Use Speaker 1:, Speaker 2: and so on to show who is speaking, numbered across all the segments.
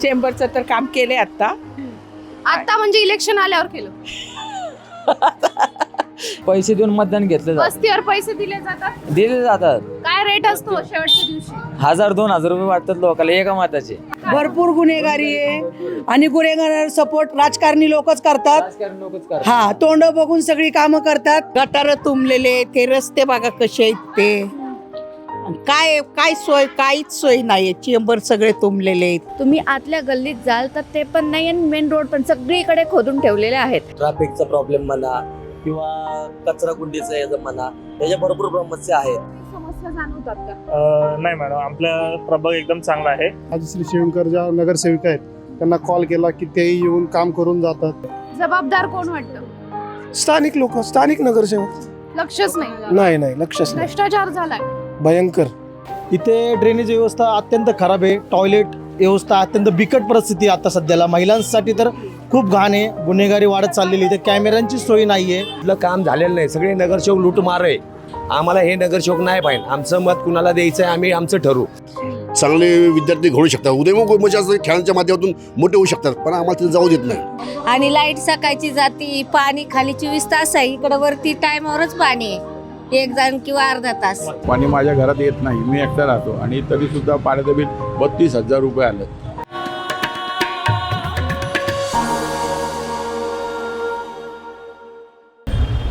Speaker 1: चेंबरचं तर काम केले आता
Speaker 2: म्हणजे इलेक्शन आल्यावर केलं.
Speaker 3: पैसे देऊन मतदान घेतलं जातं,
Speaker 2: वस्तीवर पैसे दिले जातात. काय रेट असतो शेवटच्या दिवशी?
Speaker 3: 1000-2000 रुपये वाटतात लोकांना एका मताचे.
Speaker 4: भरपूर गुन्हेगारी आहे आणि गुन्हेगार सपोर्ट राजकारणी लोकच करतात. हा, तोंड बघून सगळी कामं करतात. गटार तुंबलेले, ते रस्ते बघा कसे आहेत ते. काय सोय, काहीच सोय नाहीये. चेंबर सगळे तुंबलेले आहेत.
Speaker 2: तुम्ही आतल्या गल्लीत जाल तर ते पण नाही आणि मेन रोड पण सगळीकडे खोदून ठेवलेले आहेत.
Speaker 5: ट्रॅफिकचा प्रॉब्लेम म्हणा किंवा कचरा कुंडीचा याचा म्हणा, याच्या भरपूर समस्या आहेत.
Speaker 2: समस्या जाणवतात का?
Speaker 6: नाही मॅडम, आपला प्रभाग एकदम चांगला आहे.
Speaker 7: राजश्री शिवकर ज्या नगरसेविका आहेत त्यांना कॉल केला की तेही येऊन काम करून जातात.
Speaker 2: जबाबदार कोण वाटतं?
Speaker 7: स्थानिक लोक, स्थानिक नगरसेवक.
Speaker 2: लक्षच नाही.
Speaker 7: नाही लक्षच नाही.
Speaker 2: भ्रष्टाचार झालाय
Speaker 7: भयंकर.
Speaker 8: इथे ड्रेनेज व्यवस्था अत्यंत खराब आहे. टॉयलेट व्यवस्था अत्यंत बिकट परिस्थिती आता सध्याला. महिलांसाठी तर खूप घाण आहे. गुन्हेगारी वाढत चाललेली. इथे कॅमेऱ्यांची सोय नाहीये.
Speaker 5: आपलं काम झालेलं नाही. सगळे नगरसेवक लूटमार आहे. आम्हाला हे नगरसेवक नाही पाहिजे. आमचं मत कुणाला द्यायचं आहे आम्ही आमचं ठरवू.
Speaker 9: चांगले विद्यार्थी घडू शकतात, उदयमुख खेळांच्या माध्यमातून मोठे होऊ शकतात, पण आम्हाला तिथे जाऊ देत नाही.
Speaker 10: आणि लाईट सकाळची जाती, पाणी खाली 24 तास आहे. इकडं वरती टायमावरच पाणी आहे, 1 जण किंवा अर्धा तास.
Speaker 11: पाणी माझ्या घरात येत नाही, मी एकटा राहतो आणि तरी सुद्धा पाण्याचं बिल 32,000 रुपये आलं.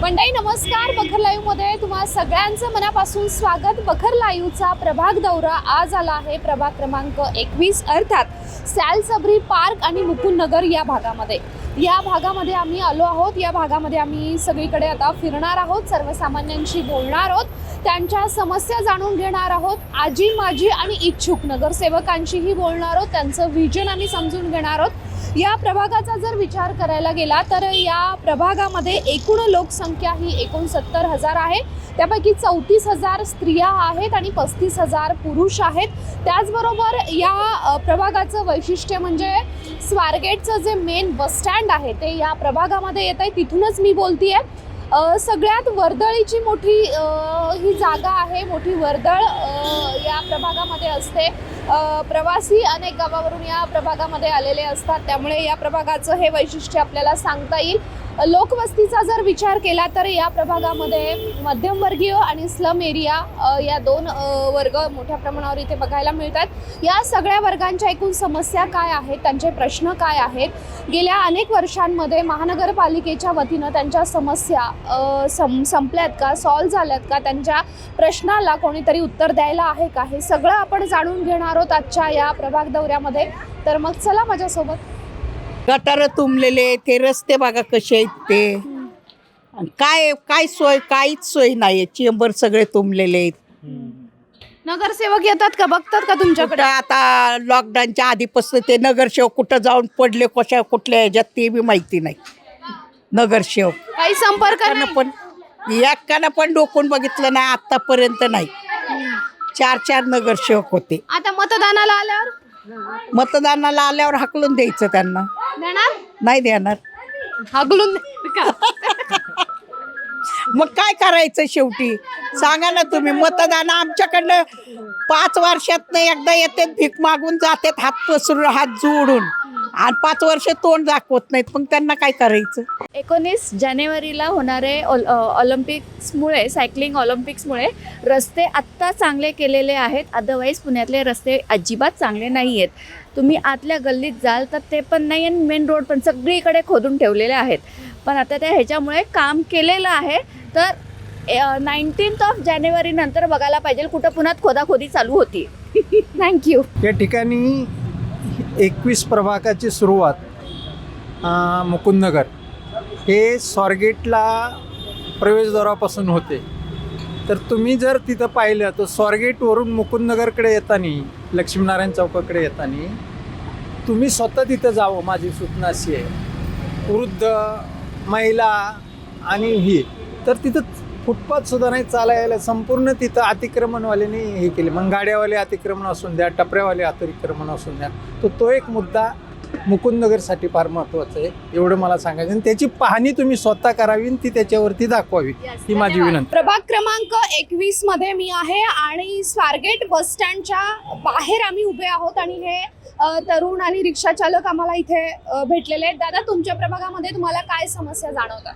Speaker 2: मंडळी नमस्कार. बखर लाईव्ह मध्ये तुम्हा सगळ्यांचं मनापासून स्वागत. बखर लाईव्हचा प्रभाग दौरा आज आला आहे प्रभाग क्रमांक 21 अर्थात सॅलसबरी पार्क आणि मुकुंदनगर या भागामध्ये आम्ही आलो आहोत. या भागामध्ये आम्ही सगळीकडे आता फिरणार आहोत, सर्वसामान्यांशी बोलणार आहोत, त्यांच्या समस्या जाणून घेणार आहोत, आजी माजी आणि इच्छुक नगरसेवकांशीही बोलणार आहोत, त्यांचं व्हिजन आम्ही समजून घेणार आहोत. या प्रभागाचा जर विचार करायला गेला तर या प्रभागामध्ये एकूण लोकसंख्या ही 69,000 आहे. त्यापैकी 34,000 स्त्रिया आहेत आणि 35,000 पुरुष आहेत. त्याचबरोबर या प्रभागाचं वैशिष्ट्य म्हणजे स्वारगेटचं जे मेन बसस्टँड आहे ते या प्रभागामध्ये येत आहे. तिथूनच मी बोलतीये. सगळ्यात वर्दळीची मोठी ही जागा आहे. मोठी वर्दळ या प्रभागामध्ये असते. प्रवासी अनेक गावावरून या प्रभागामध्ये आलेले असतात, त्यामुळे या प्रभागाचं हे वैशिष्ट्य आपल्याला सांगता येईल. लोकवस्तीचा जर विचार केला तर या प्रभागामध्ये मध्यमवर्गीय आणि स्लम एरिया या दोन वर्ग मोठ्या प्रमाणावर इथे बघायला मिळतात. या सगळ्या वर्गांच्या एकूण समस्या काय आहेत, त्यांचे प्रश्न काय आहेत, गेल्या अनेक वर्षांमध्ये महानगरपालिकेच्या वतीनं त्यांच्या समस्या संपल्यात का, सॉल्व्ह झाल्यात का, त्यांच्या प्रश्नाला कोणीतरी उत्तर द्यायला आहे का, हे सगळं आपण जाणून घेणार आहोत आजच्या या प्रभाग दौऱ्यामध्ये. तर मग चला माझ्यासोबत.
Speaker 4: गटार तुंबलेले, ते रस्ते बघा कसे आहेत ते. काय सोय, काहीच सोय नाहीये. चेंबर सगळे तुंबलेले आहेत.
Speaker 2: नगरसेवक येतात का, बघतात का तुमच्याकडे?
Speaker 4: आता लॉकडाऊनच्या आधीपासून ते नगरसेवक कुठं जाऊन पडले, कुठल्या ह्याच्यात ते बी माहिती नाही. नगरसेवक
Speaker 2: काही संपर्क नाही?
Speaker 4: पण एकानं पण डोकून बघितलं नाही आतापर्यंत. नाही, 4 नगरसेवक होते.
Speaker 2: आता
Speaker 4: मतदानाला आल्यावर हाकलून द्यायचं त्यांना.
Speaker 2: देणार
Speaker 4: नाही देणार.
Speaker 2: हाकलून का?
Speaker 4: मग काय करायचं शेवटी सांगा ना तुम्ही. मतदान आमच्याकडनं 5 वर्षात एकदा येते, भीक मागून जातात, हात पसरून हात जोडून, आणि 5 वर्ष तोंड दाखवत नाहीत. मग त्यांना काय करायचं.
Speaker 2: 19 जानेवारीला होणारे ऑलिम्पिक्समुळे, सायकलिंग ऑलिम्पिक्समुळे रस्ते आत्ता चांगले केलेले आहेत. अदरवाईज पुण्यातले रस्ते अजिबात चांगले नाही आहेत. तुम्ही आतल्या गल्लीत जाल तर ते पण नाही आणि मेन रोड पण सगळीकडे खोदून ठेवलेले आहेत. पण आता त्या ह्याच्यामुळे काम केलेलं आहे. तर 19 जानेवारी नंतर बघायला पाहिजे कुठं पुन्हा खोदाखोदी चालू होती. थँक्यू.
Speaker 8: या ठिकाणी 21 प्रभागाची सुरुवात मुकुंदनगर हे स्वारगेटला प्रवेशद्वारापासून होते. तर तुम्ही जर तिथं पाहिलं तर स्वारगेटवरून मुकुंदनगरकडे येताना, लक्ष्मीनारायण चौकाकडे येताना तुम्ही स्वतः तिथं जावं. माझी सूचना अशी आहे, वृद्ध, महिला आणि तर तिथं फुटपाथसुद्धा नाही, चालायला संपूर्ण तिथं अतिक्रमणवाल्याने हे केले. मग गाड्यावाले अतिक्रमण असून द्या, टपऱ्यावाले अतिक्रमण असून द्या, तो एक मुद्दा मुकुंदनगरसाठी फार महत्त्वाचं आहे. एवढं मला सांगायचं. आणि त्याची पाहणी तुम्ही स्वतः करावी, ती त्याच्यावरती दाखवावी, ही माझी विनंती.
Speaker 2: प्रभाग क्रमांक 21 मध्ये मी आहे आणि स्वारगेट बस स्टँडच्या बाहेर आम्ही उभे आहोत आणि हे तरुण आणि रिक्षा चालक आम्हाला इथे भेटलेले आहेत. दादा, तुमच्या प्रभागामध्ये तुम्हाला काय समस्या जाणवतात?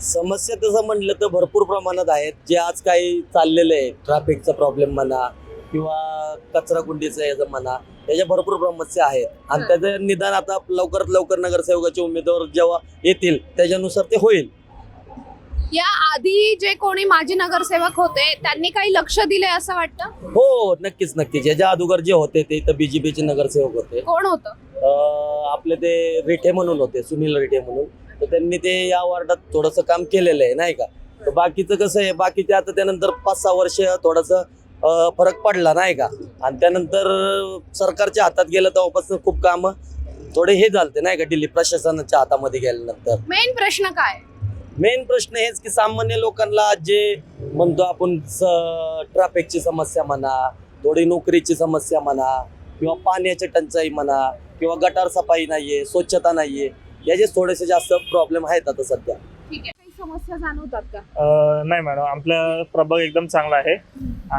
Speaker 12: समस्या तसं म्हटलं तर भरपूर प्रमाणात आहेत. जे आज काही चाललेलं आहे, ट्रॅफिकचा प्रॉब्लेम म्हणा किंवा कचरा कुंडीचं याचं म्हणा, त्याच्या भरपूर समस्या आहेत. आणि त्याचं निदान आता लवकरात लवकर नगरसेवकाचे उमेदवार जेव्हा येतील त्याच्यानुसार ते होईल.
Speaker 2: या आधी जे कोणी माजी नगरसेवक होते त्यांनी काही लक्ष दिले असं वाटतं?
Speaker 12: हो, नक्कीच नक्कीच. याच्या अगोदर जे होते ते तर बीजेपीचे नगरसेवक होते.
Speaker 2: कोण होतं?
Speaker 12: आपले ते रिठे म्हणून होते, सुनील रिठे म्हणून. तर त्यांनी ते या वार्डात थोडंसं काम केलेलं आहे, नाही का. तर बाकीचं कसं आहे, बाकीचे आता त्यानंतर 5-6 वर्ष थोडंसं फरक पडला, नाही का. आणि त्यानंतर सरकारच्या हातात गेलं तेव्हापासून खूप कामं थोडे हे झालते, नाही का, दिल्ली प्रशासनाच्या हातामध्ये गेल्यानंतर.
Speaker 2: मेन प्रश्न काय?
Speaker 12: मेन प्रश्न हेच की सामान्य लोकांना जे म्हणतो आपण ट्रॅफिकची समस्या म्हणा, थोडी नोकरीची समस्या म्हणा किंवा पाण्याची टंचाई म्हणा किंवा गटार सफाई नाहीये, स्वच्छता नाहीये, याचे थोडेसे जास्त प्रॉब्लेम आहेत आता सध्या.
Speaker 2: ठीक आहे. काही समस्या जाणवतात का?
Speaker 6: नाही मॅडम, आपला प्रभाग एकदम चांगला आहे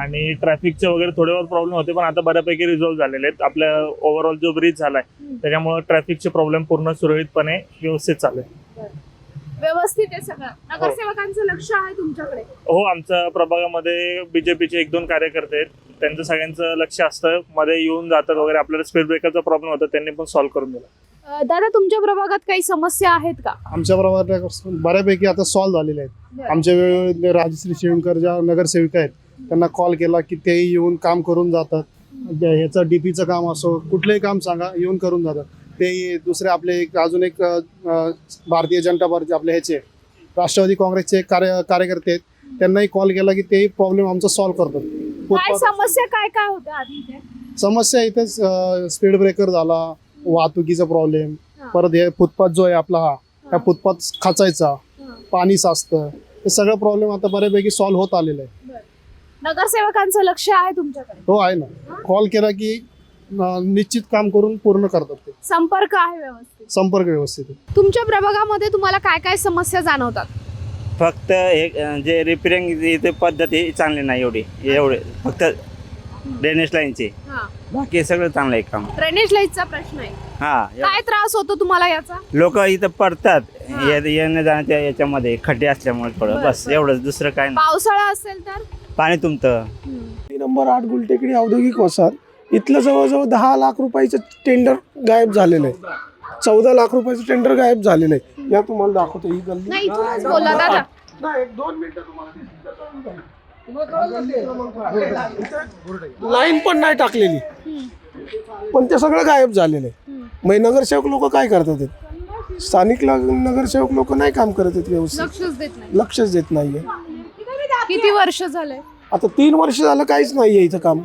Speaker 6: आणि ट्रॅफिकचे वगैरे थोडेफार प्रॉब्लेम होते पण आता बऱ्यापैकी रिझॉल्व्ह झालेले आहेत. आपल्या ओव्हरऑल जो ब्रिज झालाय त्याच्यामुळे ट्रॅफिकचे प्रॉब्लेम पूर्ण सुरळीतपणे व्यवस्थित चालू आहे.
Speaker 2: व्यवस्थित आहे सगळं. नगरसेवकांचं लक्ष आहे तुमच्याकडे?
Speaker 6: हो, आमच्या प्रभागामध्ये बीजेपीचे 1-2 कार्यकर्ते आहेत. त्यांचं सगळ्यांचं लक्ष असतं, मध्ये येऊन जातात वगैरे. आपल्याला स्पीड ब्रेकरचा प्रॉब्लेम होता, त्यांनी पण सॉल्व्ह करून दिला.
Speaker 2: दादा, तुमच्या प्रभागात काही समस्या आहेत का?
Speaker 7: आमच्या प्रभागात बऱ्यापैकी आता सॉल्व्ह झालेले आहेत. आमच्या वेळेला राजश्री शिवणकर ज्या नगरसेविका आहेत त्यांना कॉल केला की तेही येऊन काम करून जातात. ह्याचं डीपीचं काम असो, कुठलंही काम सांगा, येऊन करून जातात. ते दुसरे आपले अजून एक भारतीय जनता पार्टी आपले ह्याचे राष्ट्रवादी काँग्रेसचे कार्यकर्ते आहेत, त्यांनाही कॉल केला की तेही प्रॉब्लेम आमचा सॉल्व्ह करतात.
Speaker 2: काय समस्या काय काय होत्या आधी इथे?
Speaker 7: समस्या इथेच स्पीड ब्रेकर झाला, वाहतुकीचा प्रॉब्लेम, परत हे फुटपाथ जो आहे आपला, हा फुटपाथ खाचायचा, पाणी साचतं, हे सगळं प्रॉब्लेम आता बऱ्यापैकी सॉल्व्ह होत आलेलं आहे.
Speaker 2: नगरसेवकांचं लक्ष आहे तुमच्याकडे?
Speaker 7: हो, आहे ना. कॉल केला की निश्चित काम करून पूर्ण करतात. ते
Speaker 2: संपर्क आहे व्यवस्थित?
Speaker 7: संपर्क व्यवस्थित आहे.
Speaker 2: तुमच्या प्रभागामध्ये तुम्हाला काय काय समस्या जाणवतात?
Speaker 13: फक्त हे जे रिपेरिंग इथे पद्धती चांगली नाही एवढे फक्त ड्रेनेज लाईनची, बाकी सगळं चांगलं आहे काम.
Speaker 2: ड्रेनेज लाईनचा प्रश्न आहे. काय त्रास होतो तुम्हाला याचा?
Speaker 13: लोक इथं पडतात येण्या जाण्याच्या याच्यामध्ये खड्डे असल्यामुळे थोडं, बस एवढंच, दुसरं काय नाही.
Speaker 2: पावसाळा असेल तर
Speaker 13: पाणी तुमतं.
Speaker 14: नंबर 8 गुलटेकडी औद्योगिक वसाहत, इथलं जवळजवळ 10 लाख रुपयाचं टेंडर गायब झालेलं आहे. 14 लाख रुपयाचं टेंडर गायब झालेलं आहे. या तुम्हाला दाखवतो ही गल्ली.
Speaker 2: नाही, इथूनच बोला दादा.
Speaker 14: नाही, 1-2 मिनिटं तुम्हाला लाईन पण नाही टाकलेली, पण ते सगळं गायब झालेलं आहे. मग नगरसेवक लोक काय करतात? स्थानिक नगरसेवक लोक नाही काम करत आहेत व्यवस्थित, लक्षच देत नाहीये.
Speaker 2: किती वर्ष झाले?
Speaker 14: आता 3 वर्ष झालं काहीच नाहीये इथं काम.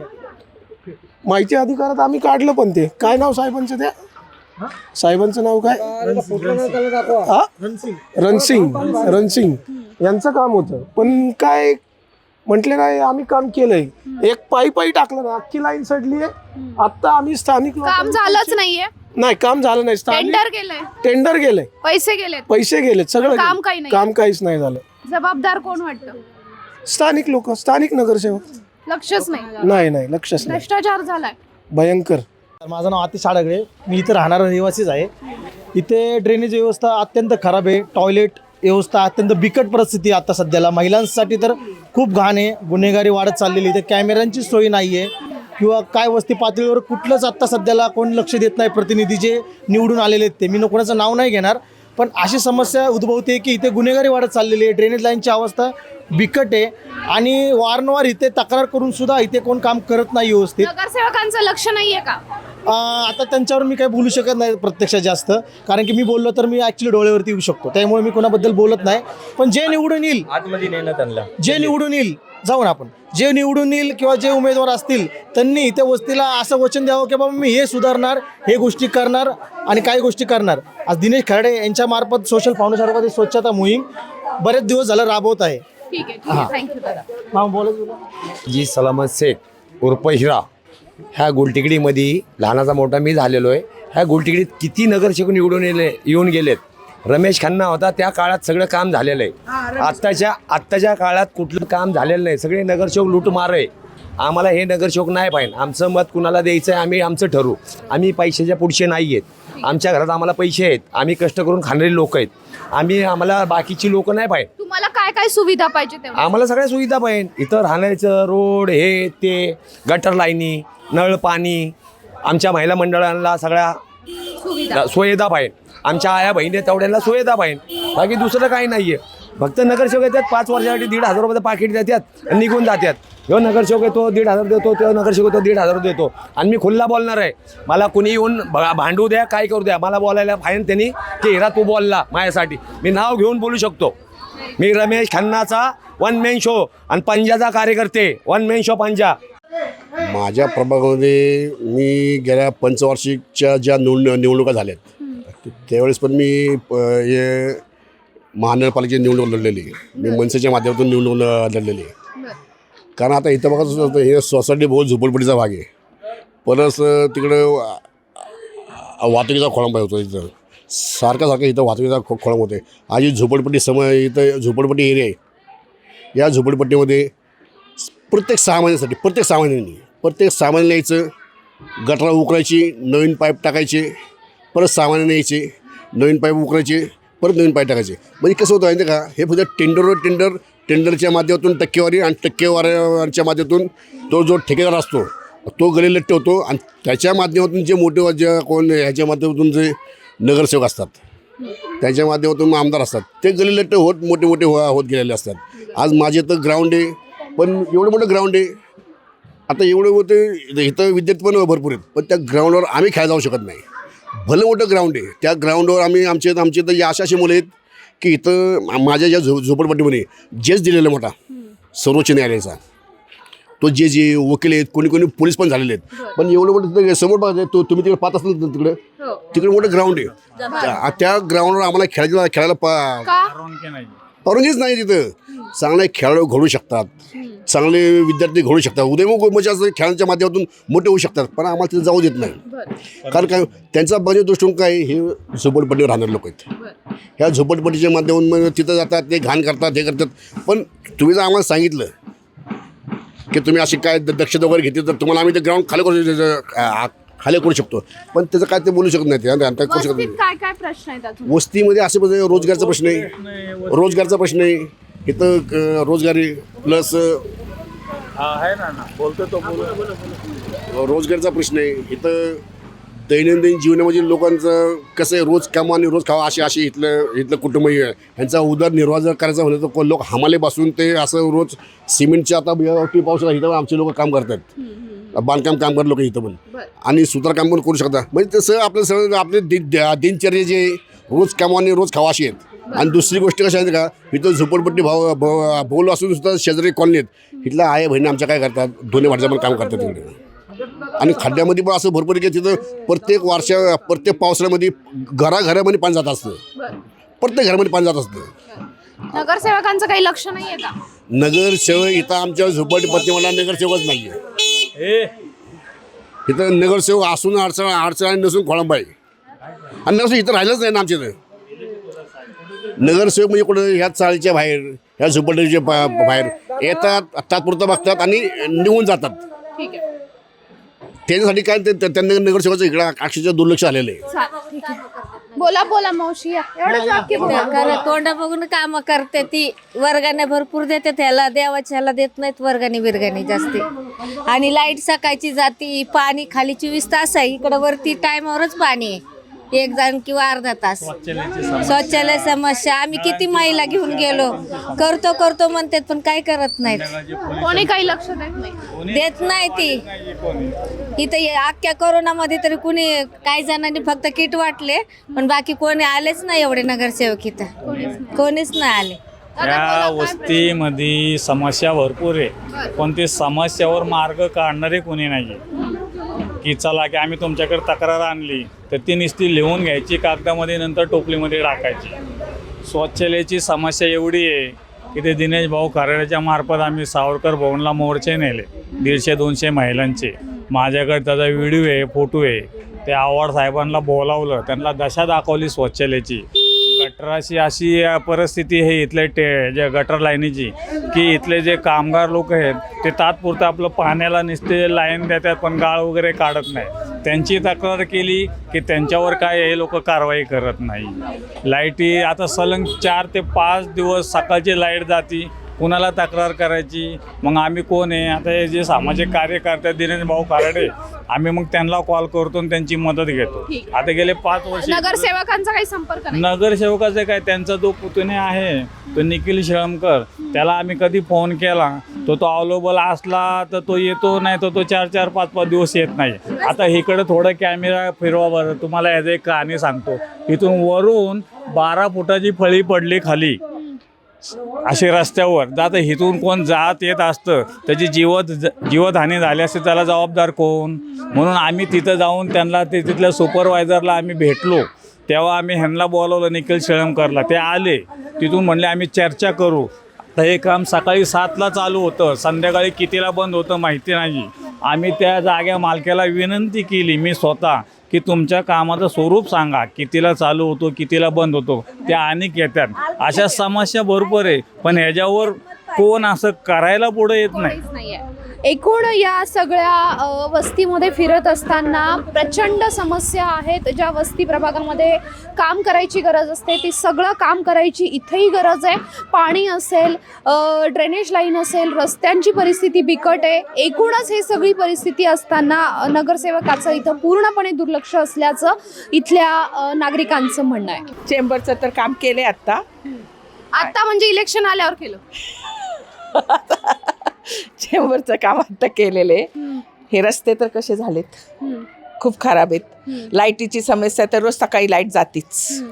Speaker 14: माहिती अधिकारात आम्ही काढलं, पण ते काय नाव साहेबांचं, त्या साहेबांचं नाव काय, रणसिंग यांचं काम होतं. पण काय म्हटले नाही, आम्ही काम केलंय. एक पायी टाकलं ना, अख्खी लाईन सडली आहे. आता आम्ही स्थानिक
Speaker 2: काम झालंच नाहीये.
Speaker 14: नाही, काम झालं नाही. टेंडर गेलंय, पैसे गेलेत, सगळं काम काहीच नाही झालं.
Speaker 2: जबाबदार कोण वाटतं?
Speaker 14: स्थानिक लोक, स्थानिक नगरसेवक.
Speaker 2: लक्षच नाही.
Speaker 14: नाही, लक्षच नाही.
Speaker 2: भ्रष्टाचार झालाय
Speaker 14: भयंकर.
Speaker 15: माझं नाव अतिश आडगळे, मी इथं राहणारा रहिवासीच आहे. इथे ड्रेनेज व्यवस्था अत्यंत खराब आहे. टॉयलेट व्यवस्था अत्यंत बिकट परिस्थिती आहे आता सध्याला. महिलांसाठी तर खूप घाण आहे. गुन्हेगारी वाढत चाललेली. इथे कॅमेऱ्यांची सोय नाही आहे किंवा काय वस्ती पातळीवर कुठलंच आत्ता सध्याला कोण लक्ष देत नाही. प्रतिनिधी जे निवडून आलेले आहेत ते, मी कोणाचं नाव नाही घेणार, पण अशी समस्या उद्भवते की इथे गुन्हेगारी वाढत चाललेली आहे. ड्रेनेज लाईनची अवस्था बिकट आहे आणि वारंवार इथे तक्रार करून सुद्धा इथे कोण काम करत नाही व्यवस्थित.
Speaker 2: नगरसेवकांचं लक्ष नाहीये का?
Speaker 15: आता त्यांच्यावर मी काही बोलू शकत नाही प्रत्यक्षात जास्त, कारण की मी बोललो तर मी ॲक्च्युली डोळ्यावरती येऊ शकतो. त्यामुळे मी कोणाबद्दल बोलत नाही. पण जे निवडून येईल,
Speaker 3: आतमध्ये नाही ना त्यांना,
Speaker 15: जे निवडून येईल, जाऊन आपण जे निवडून येईल किंवा जे उमेदवार असतील त्यांनी इथे वस्तीला असं वचन द्यावं की बाबा मी हे सुधारणार, हे गोष्टी करणार आणि काही गोष्टी करणार. आज दिनेश खराडे यांच्या मार्फत सोशल फाउंडेशनमध्ये स्वच्छता मोहीम बरेच दिवस झालं राबवत आहे.
Speaker 2: ठीक आहे, थँक्यू दादा.
Speaker 15: बोलत
Speaker 5: जी सलामत शेख उर्फ हिरा, ह्या गुलटेकडीमध्ये लहानाचा मोठा मी झालेलो आहे. ह्या गुलटेकडीत किती नगरसेवक निवडून येऊन गेलेत. रमेश खन्ना होता त्या काळात सगळं काम झालेलं आहे. आत्ताच्या काळात कुठलं काम झालेलं नाही. सगळे नगरसेवक लूटमार आहे. आम्हाला हे नगरसेवक नाही पाहिजे. आमचं मत कुणाला द्यायचं आहे आम्ही आमचं ठरवू. आम्ही पैशाच्या पुढचे नाही आहेत. आमच्या घरात आम्हाला पैसे आहेत. आम्ही कष्ट करून खाणारे लोक आहेत. आम्हाला बाकीची लोक नाही पाहिजे.
Speaker 2: तुम्हाला काय काय सुविधा पाहिजे तेवढ्या?
Speaker 5: आम्हाला सगळ्या सुविधा पाहिजे. इथं राहण्याचं रोड हे ते गटर लाईनी नळ पाणी आमच्या महिला मंडळांना सगळ्या सुविधा पाहिजे. आमच्या आया बहिणी तेवढ्यांना सुविधा पाहिजे. बाकी दुसरं काही नाही आहे. फक्त नगरसेवक येतात 5 वर्षासाठी 1,500 रुपयाचं पाकिट देतात आणि निघून जातात. ह्यो नगरसेवक येतो 1,500 देतो, तो नगरसेवक येतो 1,500 देतो. आणि मी खुल्ला बोलणार आहे. मला कुणी येऊन भांडू द्या काय करू द्या. मला बोलायला पाहिजे त्यांनी की हिरा तू बोलला माझ्यासाठी. मी नाव घेऊन बोलू शकतो. मी रमेश खन्नाचा 1 मॅन शो आणि पंजाचा कार्यकर्ते 1 मॅन शो पंजा.
Speaker 9: माझ्या प्रभागामध्ये मी गेल्या पंचवार्षिकच्या ज्या निवडणुका झाल्यात त्यावेळेस पण मी हे महानगरपालिकेची निवडणूक लढलेली आहे. मी मनसेच्या माध्यमातून निवडणूक लढलेली आहे. कारण आता इथं बघा होतं हे सोसायटी बहुत झोपडपट्टीचा भाग आहे. परत तिकडं वाहतुकीचा खोळंबा होतो. इथं सारखं इथं वाहतुकीचा खोळंब होते. आज ही झोपडपट्टी इथं झोपडपट्टी एरिया आहे. या झोपडपट्टीमध्ये प्रत्येक सामान्याने यायचं, गटारा उकरायची, नवीन पाईप टाकायचे, परत सामान्याने यायचे, नवीन पाईप उकरायचे, परत नवीन पाईप टाकायचे. म्हणजे कसं होतं माहिती का, हे फक्त टेंडरच्या माध्यमातून टक्केवारी आणि टक्केवारीच्या माध्यमातून तो जो ठेकेदार असतो तो गलीलट्टे होतो. आणि त्याच्या माध्यमातून जे मोठे जे कोण ह्याच्या माध्यमातून जे नगरसेवक असतात त्याच्या माध्यमातून आमदार असतात ते गलीलट्टे मोठे होत गेलेले असतात. आज माझे तर ग्राउंड आहे, पण एवढं मोठं ग्राउंड आहे. आता एवढं होतं इथं विद्यार्थी पण भरपूर आहेत, पण त्या ग्राउंडवर आम्ही खेळायला जाऊ शकत नाही. भलं मोठं ग्राउंड आहे. त्या ग्राउंडवर आमचे तर या अशी मुलं आहेत की इथं माझ्या ज्या झोपडपट्टीमध्ये जेच दिलेला मोठा सर्वोच्च न्यायालयाचा तो जे वकील आहेत, कोणी पोलीस पण झालेले आहेत. पण एवढं मोठं तिथं समोर बघा तुम्ही तिकडे पाहत असाल तिकडे मोठं ग्राउंड आहे. त्या ग्राउंडवर आम्हाला खेळायला परवानगीच नाही. तिथं चांगले खेळाडू घडू शकतात, चांगले विद्यार्थी घडू शकतात, उदयमुख म्हणजे असं खेळांच्या माध्यमातून मोठे होऊ शकतात. पण आम्हाला तिथं जाऊ देत नाही. कारण काय त्यांचा बजेट दृष्टीकोन काय, हे झोपडपट्टीवर राहणारे लोक आहेत. ह्या झोपडपट्टीच्या माध्यमातून तिथं जातात, ते घाण करतात, हे करतात. पण तुम्ही जर आम्हाला सांगितलं की तुम्ही अशी काय दक्षता वगैरे घेतली तर तुम्हाला आम्ही ते ग्राउंड खाली करू शकतो. पण त्याचं काय ते बोलू शकत नाही.
Speaker 2: काय काय प्रश्न आहेत?
Speaker 9: वस्तीमध्ये असे रोजगारचा प्रश्न आहे. इथं रोजगारी प्लस रोजगारचा प्रश्न आहे. इथं दैनंदिन जीवनामध्ये लोकांचं कसं आहे, रोज कामं आणि रोज खावा अशी इथलं कुटुंब आहे. ह्यांचा उदरनिर्वाह जर करायचा म्हणलं तर लोक हमाले बसून ते असं रोज सिमेंटच्या आता पावसाळा इथं आमचे लोक काम करतात, बांधकाम कामगार लोक इथं पण, आणि सुतार काम पण करू शकतात. म्हणजे तसं आपले दिनचर्या जे रोज कामं आणि रोज खावा अशी आहेत. आणि दुसरी गोष्ट कशी आहे का, इथं झोपडपट्टी भाऊ असून सुद्धा शेजारी कॉलनीत इथल्या आया बहिणी आमच्या काय करतात, दोन्ही वाटचं पण काम करतात तिकडे. आणि खड्ड्यामध्ये पण असं भरपूर की तिथं प्रत्येक पावसाळ्यामध्ये घरामध्ये पाणी जात असतं. प्रत्येक घरामध्ये पाणी जात असतं.
Speaker 2: नगरसेवकांचं काही लक्ष नाहीये का?
Speaker 9: नगरसेवक इथं आमच्या झोपडपट्टीमध्ये नगरसेवकच नाही आहे. इथं नगरसेवक असून अडचण नसून खोळंबा आहे. आणि नगरसेवक इथं राहिलंच नाही ना आमच्या इथं. नगरसेवक म्हणजे कुठं ह्या चाळीच्या बाहेर, ह्या झोपडपट्टीच्या बाहेर येतात, तात्पुरतं बघतात आणि निघून जातात.
Speaker 2: ठीक आहे.
Speaker 9: त्याच्यासाठी काय त्यांना नगरसेवकाचं इकडं अक्षरशः दुर्लक्ष आलेलं आहे.
Speaker 2: बोला मावशी,
Speaker 10: तोंड बघून कामं करते ती. वर्गाने भरपूर देते, त्याला देवाच्याला देत नाहीत वर्गाने बिरगाने जास्ती. आणि लाईट सकाळची जाती, पाणी खाली 24 तास आहे. इकडं वरती टायमावरच पाणी आहे, 1 जण किंवा अर्धा तास. शौचालय समस्या आम्ही किती महिला घेऊन गेलो, करतो म्हणतात पण काय करत नाहीत.
Speaker 2: कोणी काही लक्ष
Speaker 10: देत नाही ती. इथं अख्ख्या कोरोनामध्ये तरी कुणी काही जणांनी फक्त किट वाटले, पण बाकी कोणी आलेच नाही. एवढे नगरसेवक इथं कोणीच नाही आले.
Speaker 16: या वस्तीमध्ये समस्या भरपूर आहे, पण ते समस्यावर मार्ग काढणारे कोणी नाही आहे. की चला की आम्ही तुमच्याकडे तक्रार आणली तर ती नुसती लिहून घ्यायची कागदामध्ये, नंतर टोपलीमध्ये टाकायची. शौचालयाची समस्या एवढी आहे की ते दिनेश भाऊ खराड्याच्या मार्फत आम्ही सावरकर भवनला मोर्चे नेले 150-200 महिलांचे. माझ्याकडे त्याचा व्हिडिओ आहे, फोटो आहे. ते आव्हाड साहेबांना बोलावलं, त्यांना दशा दाखवली शौचालयाची. गटराची अशी परिस्थिती आहे इथले जे गटर लाईनीची की इथले जे कामगार लोक आहेत ते तात्पुरतं आपलं पाण्याला नुसते लाईन देतात पण गाळ वगैरे काढत नाही. त्यांची तक्रार केली की त्यांच्यावर काय हे लोक कारवाई करत नाही. लाईटी आता सलग 4 ते 5 दिवस सकाळची लाईट जाती, कुणाला तक्रार करायची. मग आम्ही कोण आहे आता हे जे सामाजिक कार्यकर्ते दिनेश भाऊ कराडे आम्ही मग त्यांना कॉल करतो आणि त्यांची मदत घेतो. आता गेले 5 वर्ष
Speaker 2: नगरसेवकांचा काही संपर्क नाही.
Speaker 16: नगरसेवकाचं काय त्यांचा जो पुतणे आहे तो निखिल शेळमकर, त्याला आम्ही कधी फोन केला तो अवेलेबल असला तर तो येतो, नाही तर तो 4-4, 5-5 दिवस येत नाही. आता इकडं थोडं कॅमेरा फिरवा बरं, तुम्हाला याचं एक कहाणी सांगतो. इथून वरून 12 फुटाची फळी पडली खाली असे रस्त्यावर. आता इथून कोण जात येत असतं त्याची जीवहानी झाली असते, त्याला जबाबदार कोण? म्हणून आम्ही तिथं जाऊन त्यांना तिथल्या सुपरवायझरला आम्ही भेटलो. तेव्हा आम्ही ह्यांना बोलावलं निखिल शेळमकरला, ते आले. तिथून म्हणले आम्ही चर्चा करू. तर हे काम सकाळी 7ला चालू होतं, संध्याकाळी कितीला बंद होतं माहिती नाही. आम्ही त्या जाग्या मालकाला विनंती केली मी स्वतः की तुमच्या कामाचं स्वरूप सांगा, कितीला चालू होतो कितीला बंद होतो. त्या अनेक येतात. अशा समस्या भरपूर आहे पण ह्याच्यावर कोण असं करायला पुढे येत नाही.
Speaker 2: एकूण या सगळ्या वस्तीमध्ये फिरत असताना प्रचंड समस्या आहेत. ज्या वस्ती प्रभागामध्ये काम करायची गरज असते ती सगळं काम करायची इथेही गरज आहे. पाणी असेल, ड्रेनेज लाईन असेल, रस्त्यांची परिस्थिती बिकट आहे. एकूणच हे सगळी परिस्थिती असताना नगरसेवकाचं इथं पूर्णपणे दुर्लक्ष असल्याचं इथल्या नागरिकांचं म्हणणं आहे.
Speaker 1: चेंबरचं तर काम केले आता
Speaker 2: म्हणजे इलेक्शन आल्यावर केलं.
Speaker 1: चेंबरचं काम आता केलेले. हे रस्ते तर कसे झालेत, खूप खराब आहेत. लाईटीची समस्या तर रोज सकाळी लाईट जातीच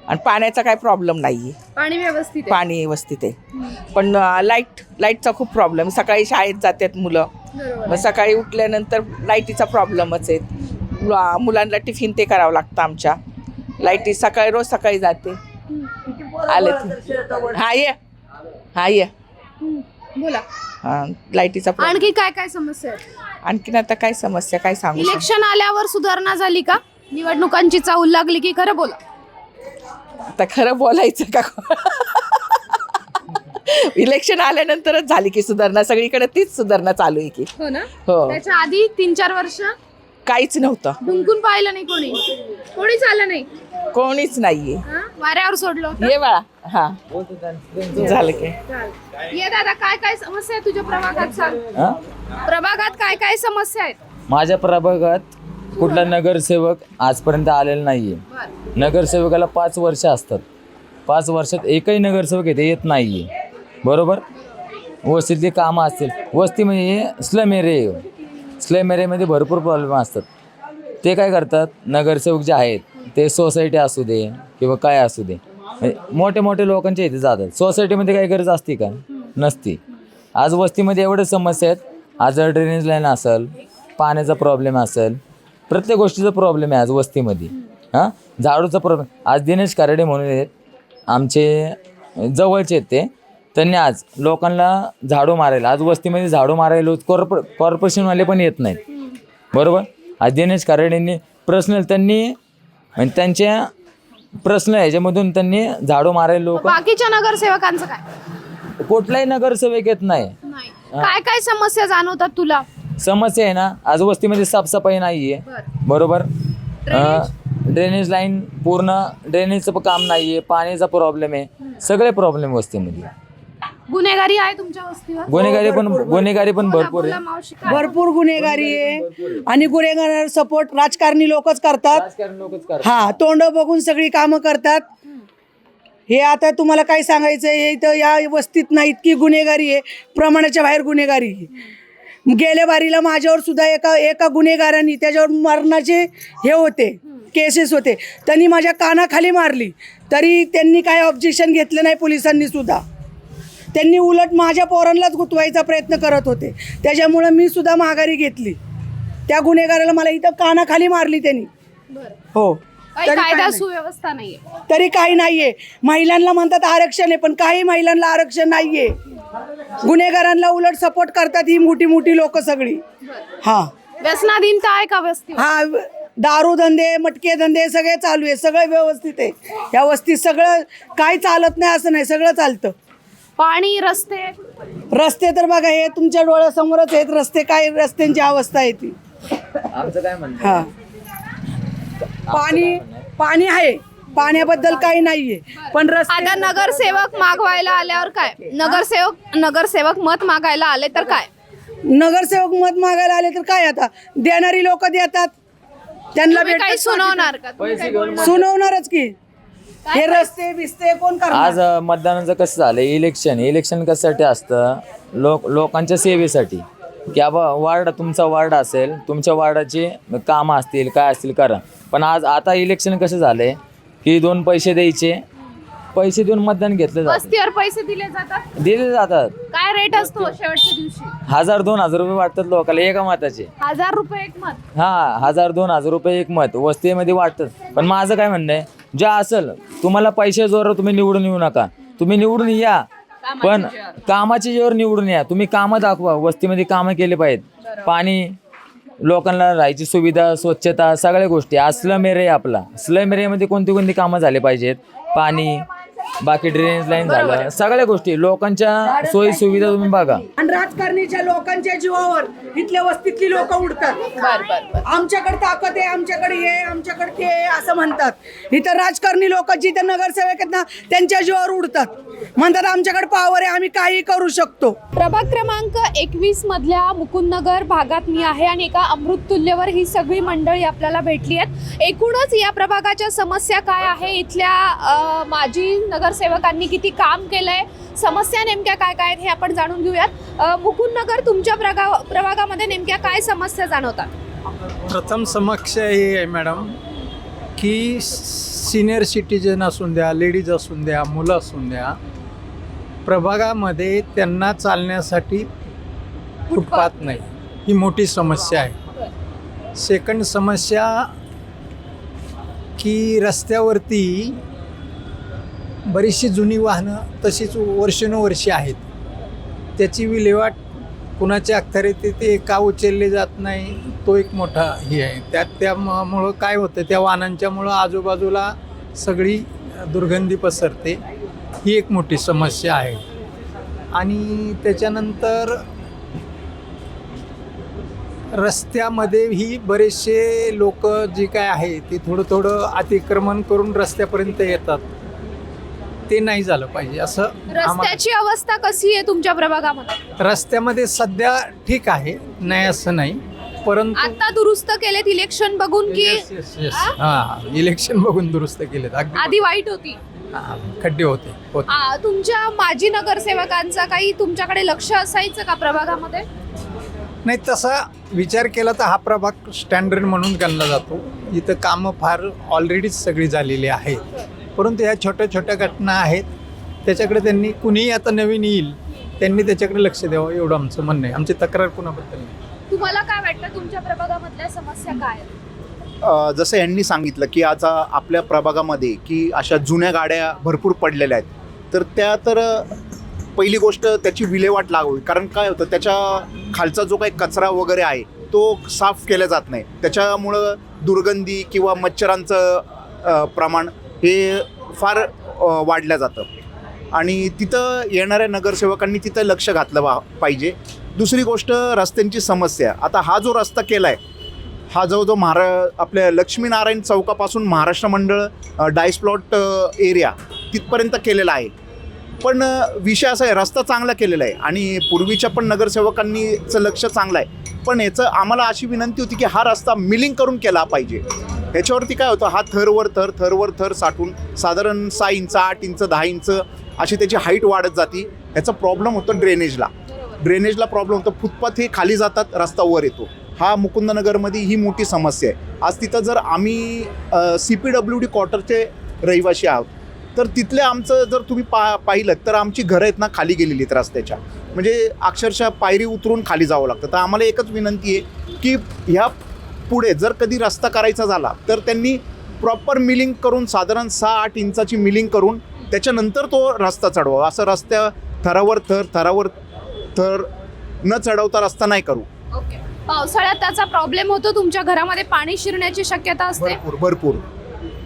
Speaker 1: आणि पाण्याचा काय प्रॉब्लेम नाहीये. पाणी व्यवस्थित आहे पण लाईटचा खूप प्रॉब्लेम. सकाळी शाळेत जातात मुलं, मग सकाळी उठल्यानंतर लाईटीचा प्रॉब्लेमच आहे. मुलांना टिफिन ते करावं लागतं. आमच्या लाईटी रोज सकाळी जाते. आले हा ये
Speaker 2: बोला.
Speaker 1: लाईटीचा
Speaker 2: आणखी काय काय समस्या आहेत?
Speaker 1: आणखीन आता काय समस्या काय सांगू?
Speaker 2: इलेक्शन आल्यावर सुधारणा झाली का? निवडणुकांची चाहूल लागली की खरं बोला.
Speaker 1: आता खरं बोलायचं का? इलेक्शन आल्यानंतरच झाली की सुधारणा. सगळीकडे तीच सुधारणा चालू आहे की.
Speaker 2: हो ना.
Speaker 1: हो.
Speaker 2: त्याच्या आधी 3-4 वर्ष
Speaker 1: काहीच नव्हतं.
Speaker 2: डुंकून पाहिलं नाही कोणीच आलं नाही.
Speaker 1: कोणीच नाहीये.
Speaker 2: वाऱ्यावर सोडलं.
Speaker 1: ये बाळा. हा झालं की.
Speaker 2: ये दादा, काय काय समस्या आहे तुझ्या प्रभागात? सांग. प्रभागात काय काय समस्या आहेत?
Speaker 3: माझ्या प्रभागात कुठला नगरसेवक आजपर्यंत आलेला नाहीये. नगरसेवकाला 5 वर्ष असतात. 5 वर्षात एकही नगरसेवक इथे येत नाहीये. बरोबर. वस्तीतली कामं असतील. वस्ती म्हणजे स्लम एरिया. स्लम एरियामध्ये भरपूर प्रॉब्लेम असतात. ते काय करतात नगरसेवक जे आहेत ते सोसायटी असू दे किंवा काय असू दे मोठे मोठे लोकांच्या इथे जातात. सोसायटीमध्ये काही गरज असते का? नसती. आज वस्तीमध्ये एवढ्या समस्या आहेत. आज ड्रेनेज लाईन असेल, पाण्याचा प्रॉब्लेम असेल, प्रत्येक गोष्टीचा प्रॉब्लेम आहे आज वस्तीमध्ये. झाडूचा प्रॉब्लेम. आज दिनेश कराडे म्हणून आहेत आमचे जवळचे आहेत ते. त्यांनी आज लोकांना झाडू मारायला, आज वस्तीमध्ये झाडू मारायला कॉर्पोरेशनवाले पण येत नाहीत. बरोबर. आज दिनेश कराडेंनी पर्सनल त्यांनी त्यांच्या प्रश्न ह्याच्यामधून त्यांनी झाडू मारायला लोक.
Speaker 2: बाकीच्या नगरसेवकांचं काय?
Speaker 3: कुठलाही नगरसेवक येत नाही.
Speaker 2: काय काय समस्या जाणवतात तुला?
Speaker 3: समस्या आहे ना, आज वस्तीमध्ये साफसफाई नाहीये. बरोबर. ड्रेनेज लाईन पूर्ण ड्रेनेजचं काम नाहीये. पाण्याचा प्रॉब्लेम आहे. सगळे प्रॉब्लेम वस्तीमध्ये.
Speaker 2: गुन्हेगारी आहे तुमच्या वस्तीवर?
Speaker 3: गुन्हेगारी पण भरपूर आहे.
Speaker 4: भरपूर गुन्हेगारी आहे आणि गुन्हेगार सपोर्ट राजकारणी लोकच करतात. हा, तोंड बघून सगळी कामं करतात. हे आता तुम्हाला काय सांगायचं आहे, इथं या वस्तीत ना इतकी गुन्हेगारी आहे, प्रमाणाच्या बाहेर गुन्हेगारी आहे. गेल्या बारीला माझ्यावर सुद्धा एका गुन्हेगारांनी त्याच्यावर मरणाचे हे होते, केसेस होते. त्यांनी माझ्या कानाखाली मारली तरी त्यांनी काय ऑब्जेक्शन घेतलं नाही पोलिसांनी सुद्धा. त्यांनी उलट माझ्या पोरांनाच गुंतवायचा प्रयत्न करत होते. त्याच्यामुळं मी सुद्धा माघारी घेतली. त्या गुन्हेगाराला मला इथं कानाखाली मारली त्यांनी. हो.
Speaker 2: कायदा सुव्यवस्था नाहीये.
Speaker 4: तरी काही नाहीये. महिलांना म्हणतात आरक्षण आहे पण काही महिलांना आरक्षण नाहीये. गुन्हेगारांना उलट सपोर्ट करतात ही मोठी मोठी लोक सगळी. हा.
Speaker 2: व्यसनाधीनता आहे का वस्ती?
Speaker 4: हा, दारू धंदे मटके धंदे सगळे चालू आहे, सगळं व्यवस्थित आहे या वस्तीत. सगळं काय चालत नाही असं नाही, सगळं चालतं.
Speaker 2: पाणी, रस्ते
Speaker 4: रस्ते तर बघा हे तुमच्या डोळ्यासमोरच आहेत रस्ते, काय रस्त्यांची अवस्था आहे ती.
Speaker 3: आमचं काय म्हणणं
Speaker 4: हा पाणी आहे, पाण्याबद्दल काही नाहीये, पण रस्ते
Speaker 2: आता नगरसेवक मागवायला आल्यावर काय? नगरसेवक मत मागायला आले तर काय?
Speaker 4: नगरसेवक मत मागायला आले तर काय, आता देणारी लोक देतात त्यांना
Speaker 2: तुम्ही काही सुनावणार का?
Speaker 4: सुनावणारच की. हे रस्ते बिस्ते कोण करणार?
Speaker 3: आज मतदानाचं कसं झालं, इलेक्शन कशासाठी असतं? लोकांच्या सेवेसाठी, की बाबा वार्ड, तुमचा वार्ड असेल, तुमच्या वार्डाची कामं असतील काय असतील करा. पण आता इलेक्शन कसं झालंय की 2 पैसे द्यायचे, पैसे देऊन मतदान घेतलं जातं,
Speaker 2: वस्तीवर पैसे दिले जातात.
Speaker 3: काय
Speaker 2: रेट असतो शेवटच्या दिवशी?
Speaker 3: 1000-2000 रुपये वाटतात लोकांना एका मताचे.
Speaker 2: 1000 रुपये एक मत?
Speaker 3: हा, 1000-2000 रुपये एक मत वस्तीमध्ये वाटतात. पण माझं काय म्हणणं आहे, जे असेल तुम्हाला पैसे जोर तुम्ही निवडून येऊ नका, तुम्ही निवडून या पण कामाच्या जोर निवडून या. तुम्ही कामं दाखवा, वस्तीमध्ये कामं केले पाहिजेत. पाणी, लोकांना राहायची सुविधा, स्वच्छता, सगळ्या गोष्टी. आज स्लम एरिया आहे आपला, स्लम एरियामध्ये कोणती कामं झाले पाहिजेत, पाणी, बाकी ड्रेनेज लाईन झालं, सगळ्या गोष्टी लोकांच्या सोयी सुविधा तुम्ही बघा.
Speaker 4: आणि राजकारणीच्या लोकांच्या जीवावर इथल्या वस्तीतली लोक उडतात. आमच्याकडे ताकद आहे, आमच्याकडे हे, आमच्याकडे ते असं म्हणतात. इथं राजकारणी लोक जिथे नगरसेवक आहेत ना त्यांच्या जीवावर उडतात, म्हणतात आमच्याकडे पॉवर आहे, आम्ही काही करू शकतो.
Speaker 2: प्रभाग क्रमांक 21 मधल्या मुकुंदनगर भागात मी आहे आणि एका अमृततुल्यवर ही सगळी मंडळी आपल्याला भेटली आहेत. एकूणच या प्रभागाच्या समस्या काय आहे, इथल्या माजी नगरसेवकांनी किती काम केलंय, समस्या नेमक्या काय काय आहेत हे आपण जाणून घेऊयात. मुकुंदनगर तुमच्या प्रभागामध्ये नेमक्या काय समस्या जाणवतात?
Speaker 8: प्रथम समस्या ही आहे मॅडम की सिनियर सिटीजन असून द्या, लेडीज असून द्या, मुलं असून द्या, प्रभागामध्ये त्यांना चालण्यासाठी फुटपाथ नाही, ही मोठी समस्या आहे. सेकंड समस्या की रस्त्यावरती बरीचशी जुनी वाहनं तशीच वर्षानुवर्षे आहेत, त्याची विल्हेवाट कुणाच्या अखत्यारीत ते का उचलले जात नाही, तो एक मोठा हे आहे. त्यामुळं काय होतं, त्या वाहनांच्यामुळं आजूबाजूला सगळी दुर्गंधी पसरते, ही एक मोठी समस्या आहे. आणि त्याच्यानंतर रस्त्यामध्ये ही बरेचसे लोक जे काय आहे ते थोडं अतिक्रमण करून रस्त्यापर्यंत येतात, ते नाही झालं पाहिजे. असं
Speaker 2: रस्त्याची अवस्था कशी आहे तुमच्या प्रभागामध्ये?
Speaker 8: रस्त्यामध्ये सध्या ठीक आहे, नाही असं नाही, परंतु
Speaker 2: आता दुरुस्त केलेत इलेक्शन बघून की
Speaker 8: हां, इलेक्शन बघून दुरुस्त केलेत.
Speaker 2: आधी वाईट होती,
Speaker 8: खड्डे होते.
Speaker 2: तुमच्या माजी नगरसेवकांचा काही तुमच्याकडे लक्ष असायचं का प्रभागामध्ये?
Speaker 8: नाही, तसा विचार केला तर हा प्रभाग स्टँडर्ड म्हणून गणला जातो. इथं कामं फार ऑलरेडीच सगळी झालेली आहेत, परंतु ह्या छोट्या छोट्या घटना आहेत, त्याच्याकडे त्यांनी, कुणीही आता नवीन येईल त्यांनी त्याच्याकडे लक्ष द्यावं, एवढं आमचं म्हणणं आहे. आमची तक्रार कुणाबद्दल नाही.
Speaker 2: तुम्हाला काय वाटतं तुमच्या प्रभागामधल्या समस्या काय आहेत?
Speaker 17: जसं यांनी सांगितलं की आता आपल्या प्रभागामध्ये की अशा जुन्या गाड्या भरपूर पडलेल्या आहेत, तर त्या तर पहिली गोष्ट त्याची विल्हेवाट लावावी. कारण काय होतं, त्याच्या खालचा जो काही कचरा वगैरे आहे तो साफ केला जात नाही, त्याच्यामुळं दुर्गंधी किंवा मच्छरांचं प्रमाण हे फार वाढलं जातं. आणि तिथं येणाऱ्या नगरसेवकांनी तिथं लक्ष घातलं पाहिजे. दुसरी गोष्ट रस्त्यांची समस्या. आता हा जो रस्ता केला आहे हा जवळजवळ आपल्या लक्ष्मीनारायण चौकापासून महाराष्ट्र मंडळ डायस प्लॉट एरिया तिथपर्यंत केलेला आहे. पण विषय असा आहे, रस्ता चांगला केलेला आहे आणि पूर्वीच्या पण नगरसेवकांनीचं लक्ष चांगलं आहे, पण याचं आम्हाला अशी विनंती होती की हा रस्ता मिलिंग करून केला पाहिजे. ह्याच्यावरती काय होतं, हा थरवर थर साठून साधारण 6 इंच, 8 इंच, 10 इंच अशी त्याची हाईट वाढत जाते. याचा प्रॉब्लेम होतो ड्रेनेजला प्रॉब्लेम होतो. फुटपाथ हे खाली जातात, रस्ता वर येतो. हा मुकुंदनगरमध्ये ही मोठी समस्या आहे. आज तिथं जर आम्ही CPWD क्वार्टरचे रहिवासी आहोत, तर तिथले आमचं जर तुम्ही पाहिलं तर आमची घरं आहेत ना खाली गेलेली आहेत रस्त्याच्या, म्हणजे अक्षरशः पायरी उतरून खाली जावं लागतं. तर आम्हाला एकच विनंती आहे की ह्या पुढे जर कधी रस्ता करायचा झाला तर त्यांनी प्रॉपर मिलिंग करून साधारण 6-8 इंचाची मिलिंग करून त्याच्यानंतर तो रस्ता चढवा. असं रस्त्या थरावर थर न चढवता रस्ता नाही करू.
Speaker 2: पावसाळ्यात त्याचा प्रॉब्लेम होतो, तुमच्या घरामध्ये पाणी शिरण्याची शक्यता असते.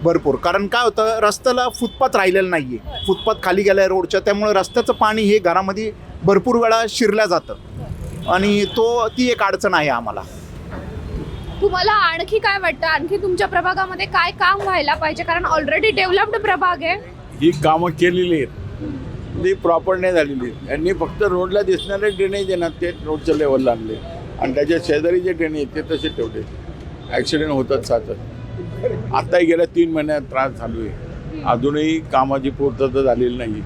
Speaker 17: भरपूर कारण काय होतं, रस्त्याला फुटपाथ राहिलेला नाहीये, फुटपाथ खाली गेलाय रोडच्या, त्यामुळे रस्त्याचं पाणी हे घरामध्ये भरपूर वेळा शिरल्या जातं आणि ती एक अडचण आहे आम्हाला.
Speaker 2: तुम्हाला आणखी काय वाटतं, आणखी तुमच्या प्रभागामध्ये काय काम व्हायला पाहिजे, कारण ऑलरेडी डेव्हलप्ड प्रभाग आहे.
Speaker 11: ही कामं केलेली आहेत, ती प्रॉपर नाही झालेली. यांनी फक्त रोडला दिसणारे ड्रेनेज आहे ना, ते रोडच्या लेवलला आणले आणि त्याच्या शेजारी जे ड्रेनेज ते तसे ठेवले. ॲक्सिडेंट होतात सातत. आत्ताही गेल्या 3 महिन्यात त्रास चालू आहे, अजूनही कामाची पूर्तता झालेली नाही.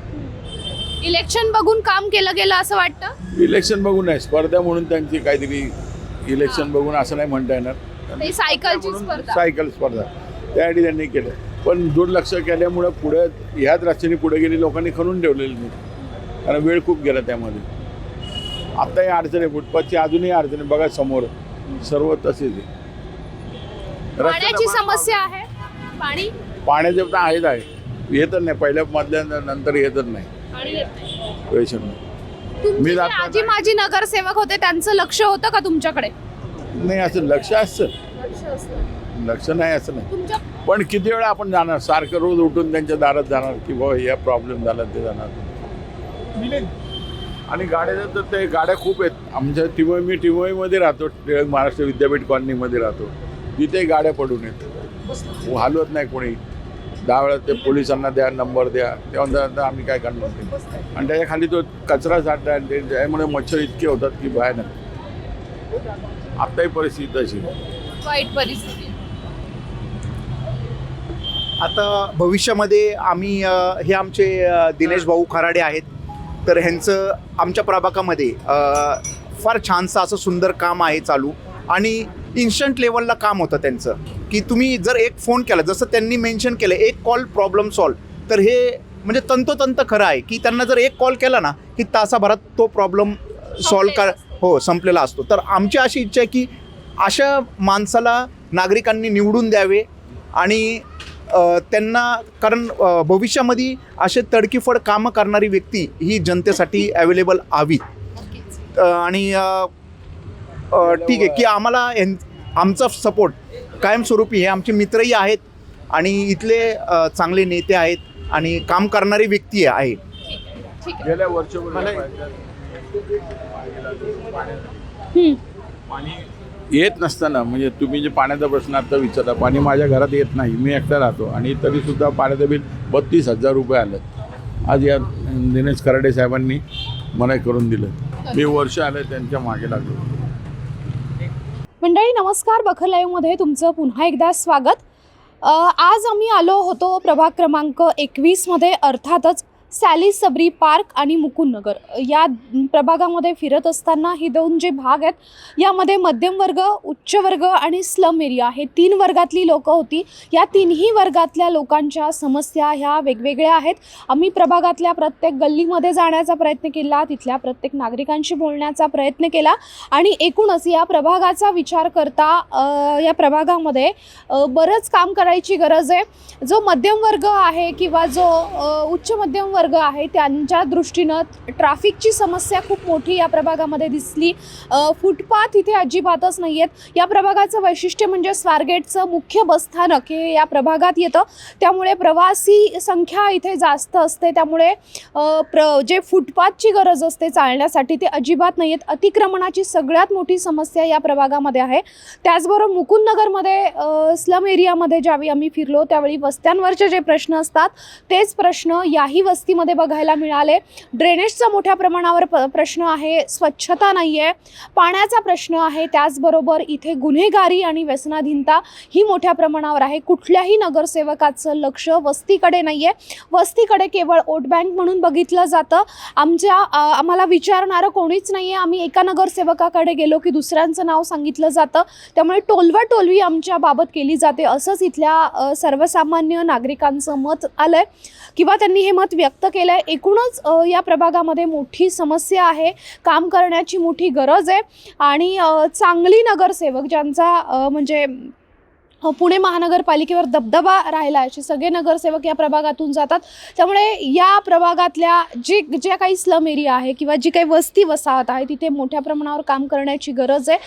Speaker 2: इलेक्शन बघून काम केलं गेलं असं वाटतं.
Speaker 11: इलेक्शन बघून आहे, स्पर्धा म्हणून त्यांची काहीतरी इलेक्शन बघून असं नाही म्हणता येणार.
Speaker 2: ते सायकलची स्पर्धा,
Speaker 11: सायकल स्पर्धा त्यासाठी त्यांनी केलं, पण दुर्लक्ष केल्यामुळं पुढे ह्याच रस्त्याने पुढे गेली लोकांनी खणून ठेवलेली नाही, कारण वेळ खूप गेला त्यामध्ये. आत्ताही अडचण आहे, फुटपाथची अजूनही अडचण आहे. बघा समोर सर्व तसेच आहे.
Speaker 2: पाण्याची समस्या आहे.
Speaker 11: पाण्याचे पण आहे, येतच नाही, पहिल्या मधल्या नंतर येतच नाही.
Speaker 2: तुमचे जे आजी माजी नगरसेवक होते त्यांचं लक्ष होतं का तुमच्याकडे?
Speaker 11: नाही, असं लक्ष असतं, लक्ष नाही असं नाही. पण किती वेळा आपण जाणार, सारखं रोज उठून त्यांच्या दारात जाणार की बाबा या प्रॉब्लेम झाला ते जाणार. आणि गाड्या तर ते गाड्या खूप आहेत आमच्या मी टिमोईमध्ये राहतो, महाराष्ट्र विद्यापीठ कॉलनीमध्ये राहतो, तिथे गाड्या पडून येतात, हलवत नाही कोणी. 10 वेळा ते पोलिसांना द्या, नंबर द्या, तेव्हा आम्ही काय करणार ते. आणि त्याच्या खाली तो कचरा साठला, त्यामुळे मच्छर इतके होतात की भयानक. आत्ताही परिस्थिती तशी
Speaker 2: वाईट परिस्थिती.
Speaker 17: आता भविष्यामध्ये आम्ही हे आमचे दिनेश भाऊ खराडे आहेत, तर ह्यांचं आमच्या प्रभागामध्ये फार छानसं असं सुंदर काम आहे चालू आणि इन्स्टंट लेवलला काम होतं त्यांचं, की तुम्ही जर एक फोन केला, जसं त्यांनी मेन्शन केलं, एक कॉल प्रॉब्लेम सॉल्व, तर हे म्हणजे तंतोतंत खरं आहे की त्यांना जर एक कॉल केला ना की तासाभरात तो प्रॉब्लेम सॉल्व संपलेला असतो. तर आमची अशी इच्छा आहे की अशा माणसाला नागरिकांनी निवडून द्यावे आणि त्यांना, कारण भविष्यामध्ये असे तडकीफड कामं करणारी व्यक्ती ही जनतेसाठी अवेलेबल हवीत. आणि ठीक आहे की आम्हाला आमचा सपोर्ट कायमस्वरूपी हे आमचे मित्रही आहेत आणि इथले चांगले नेते आहेत आणि काम करणारी व्यक्ती आहे.
Speaker 11: गेल्या वर्षभर पाणी येत नसताना, म्हणजे तुम्ही जे पाण्याचा प्रश्न आता विचारला, पाणी माझ्या घरात येत नाही, मी एकटा राहतो आणि तरीसुद्धा पाण्याचं बिल 32,000 रुपये आलं. आज या दिनेश खराडे साहेबांनी मनाई करून दिलं. मी वर्ष आलं त्यांच्या मागे लागलो.
Speaker 2: मंडळी नमस्कार, बखर लाईव्हमध्ये तुमचं पुन्हा एकदा स्वागत. आज आम्ही आलो होतो प्रभाग क्रमांक 21मध्ये, अर्थातच सॅली सबरी पार्क आणि मुकुंदनगर या प्रभागामध्ये फिरत असताना ही 2 जे भाग आहेत यामध्ये मध्यम वर्ग, उच्च वर्ग आणि स्लम एरिया हे 3 वर्गातली लोकं होती. या 3ही वर्गातल्या लोकांच्या समस्या ह्या वेगवेगळ्या आहेत. आम्ही प्रभागातल्या प्रत्येक गल्लीमध्ये जाण्याचा प्रयत्न केला, तिथल्या प्रत्येक नागरिकांशी बोलण्याचा प्रयत्न केला आणि एकूणच या प्रभागाचा विचार करता या प्रभागामध्ये बरंच काम करायची गरज आहे. जो मध्यम वर्ग आहे किंवा जो उच्च मध्यम वर्ग आहे त्यांच्या दृष्टीनं ट्रॅफिकची समस्या खूप मोठी या प्रभागामध्ये दिसली. फुटपाथ इथे अजिबातच नाही आहेत. या प्रभागाचं वैशिष्ट्य म्हणजे स्वारगेटचं मुख्य बसस्थानक हे या प्रभागात येतं, त्यामुळे प्रवासी संख्या इथे जास्त असते. त्यामुळे जे फुटपाथची गरज असते चालण्यासाठी ते अजिबात नाही आहेत. अतिक्रमणाची सगळ्यात मोठी समस्या या प्रभागामध्ये आहे. त्याचबरोबर मुकुंदनगरमध्ये स्लम एरियामध्ये ज्यावेळी आम्ही फिरलो त्यावेळी वस्त्यांवरचे जे प्रश्न असतात तेच प्रश्न याही वस्तीमध्ये बघायला मिळाले. ड्रेनेजचा मोठ्या प्रमाणावर प्रश्न आहे, स्वच्छता नाही आहे, पाण्याचा प्रश्न आहे, त्याचबरोबर इथे गुन्हेगारी आणि व्यसनाधीनता ही मोठ्या प्रमाणावर आहे. कुठल्याही नगरसेवकाचं लक्ष वस्तीकडे नाही आहे. वस्तीकडे केवळ वोट बँक म्हणून बघितलं जातं. आम्हाला विचारणारं कोणीच नाही आहे. आम्ही एका नगरसेवकाकडे गेलो की दुसऱ्यांचं नाव सांगितलं जातं, त्यामुळे टोलवाटोलवी आमच्या बाबत केली जाते असंच इथल्या सर्वसामान्य नागरिकांचं मत आलं आहे किंवा त्यांनी हे मत व्यक्त केलं आहे. एकूणच या प्रभागामध्ये मोठी समस्या आहे, काम करण्याची मोठी गरज आहे आणि चांगली नगरसेवक ज्यांचा म्हणजे पुणे महानगरपालिकेवर दबदबा राहिला असे सगळे नगरसेवक या प्रभागातून जातात. त्यामुळे या प्रभागातल्या ज्या काही स्लम एरिया आहे किंवा जी काही वस्ती वसाहत आहे तिथे मोठ्या प्रमाणावर काम करण्याची गरज आहे.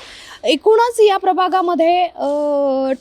Speaker 2: एकूणच या प्रभागामध्ये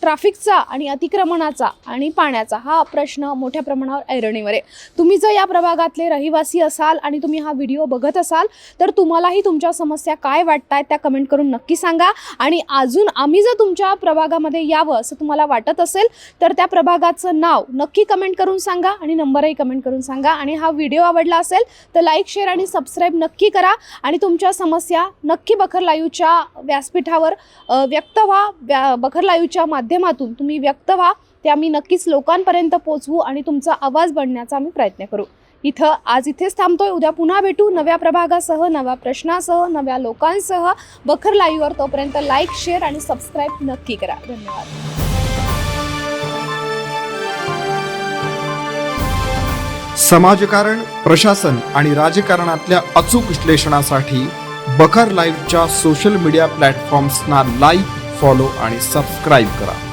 Speaker 2: ट्रॅफिकचा आणि अतिक्रमणाचा आणि पाण्याचा हा प्रश्न मोठ्या प्रमाणावर ऐरणीवर आहे. तुम्ही जर या प्रभागातले रहिवासी असाल आणि तुम्ही हा व्हिडिओ बघत असाल तर तुम्हालाही तुमच्या समस्या काय वाटतायत त्या कमेंट करून नक्की सांगा. आणि अजून आम्ही जर तुमच्या प्रभागामध्ये यावं असं तुम्हाला वाटत असेल तर त्या प्रभागाचं नाव नक्की कमेंट करून सांगा आणि नंबरही कमेंट करून सांगा. आणि हा व्हिडिओ आवडला असेल तर लाईक, शेअर आणि सबस्क्राईब नक्की करा. आणि तुमच्या समस्या नक्की बखर लाईव्हच्या व्यासपीठावर व्यक्त व्हा. बखर लाईव्हच्या माध्यमातून तुम्ही व्यक्त व्हा. ते आम्ही नक्कीच लोकांपर्यंत पोहोचवू आणि तुमचा आवाज बनण्याचा आम्ही प्रयत्न करू. इथेच थांबतोय. उद्या पुन्हा भेटू नव्या प्रभागासह, नव्या प्रश्नासह, नव्या लोकांसह बखर लाईव्हवर. तोपर्यंत लाईक, शेअर आणि सबस्क्राईब नक्की करा. धन्यवाद.
Speaker 18: समाजकारण, प्रशासन आणि राजकारणातल्या अचूक विश्लेषणासाठी बखर लाईव्हच्या सोशल मीडिया प्लॅटफॉर्म्सना लाईक, फॉलो आणि सबस्क्राईब करा.